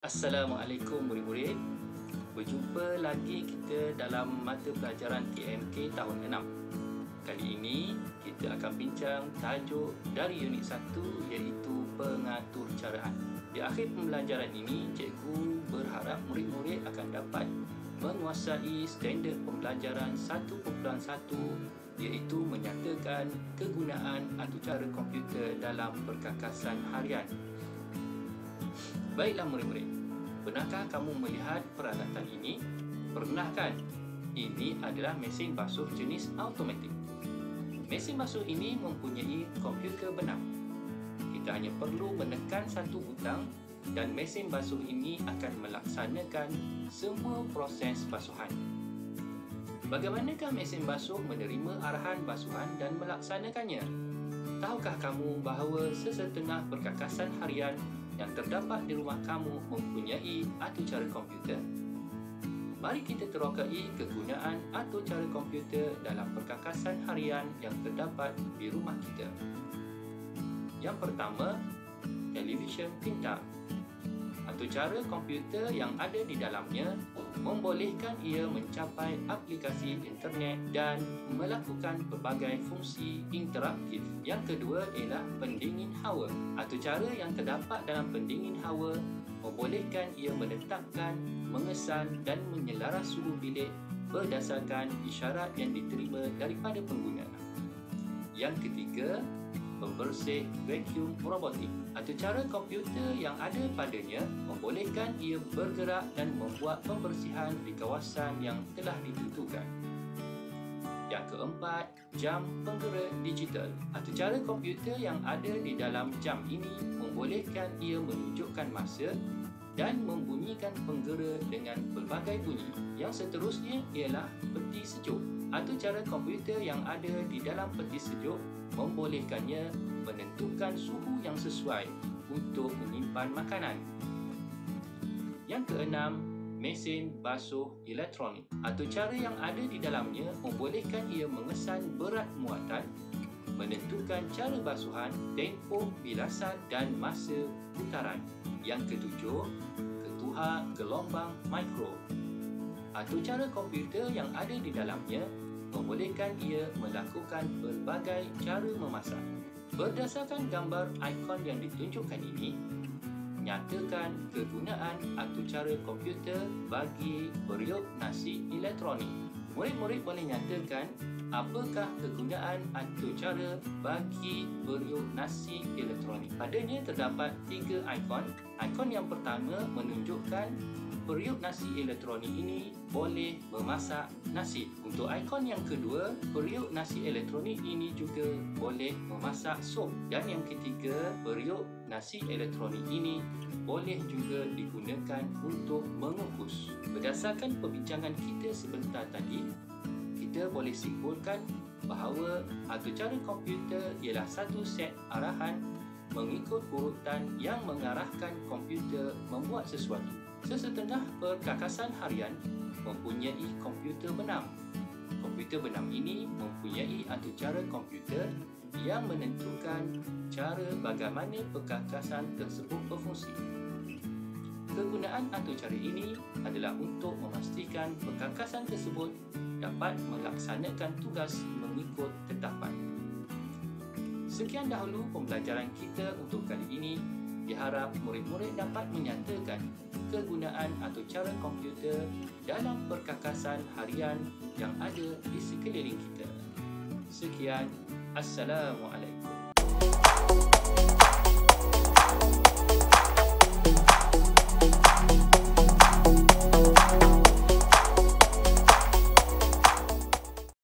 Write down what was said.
Assalamualaikum murid-murid. Berjumpa lagi kita dalam mata pelajaran TMK tahun 6. Kali ini kita akan bincang tajuk dari unit 1 iaitu pengaturcaraan. Di akhir pembelajaran ini, cikgu berharap murid-murid akan dapat menguasai standard pembelajaran 1.1 iaitu menyatakan kegunaan aturcara komputer dalam perkakasan harian. Baiklah murid-murid, pernahkah kamu melihat peralatan ini? Pernah kan? Ini adalah mesin basuh jenis automatik. Mesin basuh ini mempunyai komputer benam. Kita hanya perlu menekan satu butang dan mesin basuh ini akan melaksanakan semua proses basuhan. Bagaimanakah mesin basuh menerima arahan basuhan dan melaksanakannya? Tahukah kamu bahawa sesetengah perkakasan harian yang terdapat di rumah kamu mempunyai aturcara komputer? Mari kita terokai kegunaan aturcara komputer dalam perkakasan harian yang terdapat di rumah kita. Yang pertama, televisyen pintar. Aturcara komputer yang ada di dalamnya membolehkan ia mencapai aplikasi internet dan melakukan pelbagai fungsi interaktif. Yang kedua ialah pendingin hawa. Aturcara yang terdapat dalam pendingin hawa membolehkan ia menetapkan, mengesan dan menyelaras suhu bilik berdasarkan isyarat yang diterima daripada pengguna. Yang ketiga, pembersih vacuum robotik. Aturcara komputer yang ada padanya membolehkan ia bergerak dan membuat pembersihan di kawasan yang telah ditentukan. Yang keempat, jam penggerak digital. Aturcara komputer yang ada di dalam jam ini membolehkan ia menunjukkan masa dan membunyikan penggera dengan pelbagai bunyi. Yang seterusnya ialah peti sejuk. Aturcara komputer yang ada di dalam peti sejuk membolehkannya menentukan suhu yang sesuai untuk menyimpan makanan. Yang keenam, mesin basuh elektronik. Aturcara yang ada di dalamnya membolehkan ia mengesan berat muatan, menentukan cara basuhan, tempoh bilasan dan masa putaran. Yang ketujuh, ketuhar gelombang mikro. Aturcara komputer yang ada di dalamnya membolehkan ia melakukan pelbagai cara memasak. Berdasarkan gambar ikon yang ditunjukkan ini, nyatakan kegunaan aturcara komputer bagi periuk nasi elektronik. Murid-murid boleh nyatakan apakah kegunaan aturcara bagi periuk nasi elektronik. Padanya terdapat 3 ikon. Ikon yang pertama menunjukkan periuk nasi elektronik ini boleh memasak nasi. Untuk ikon yang kedua, periuk nasi elektronik ini juga boleh memasak sup. Dan yang ketiga, periuk nasi elektronik ini boleh juga digunakan untuk mengukus. Berdasarkan perbincangan kita sebentar tadi, kita boleh simpulkan bahawa aturcara komputer ialah satu set arahan mengikut urutan yang mengarahkan komputer membuat sesuatu. Sesetengah perkakasan harian mempunyai komputer benam. Komputer benam ini mempunyai aturcara komputer yang menentukan cara bagaimana perkakasan tersebut berfungsi. Kegunaan aturcara ini adalah untuk memastikan perkakasan tersebut dapat melaksanakan tugas mengikut tetapan. Sekian dahulu pembelajaran kita untuk kali ini. Diharap murid-murid dapat menyatakan kegunaan aturcara komputer dalam perkakasan harian yang ada di sekeliling kita. Sekian, Assalamualaikum.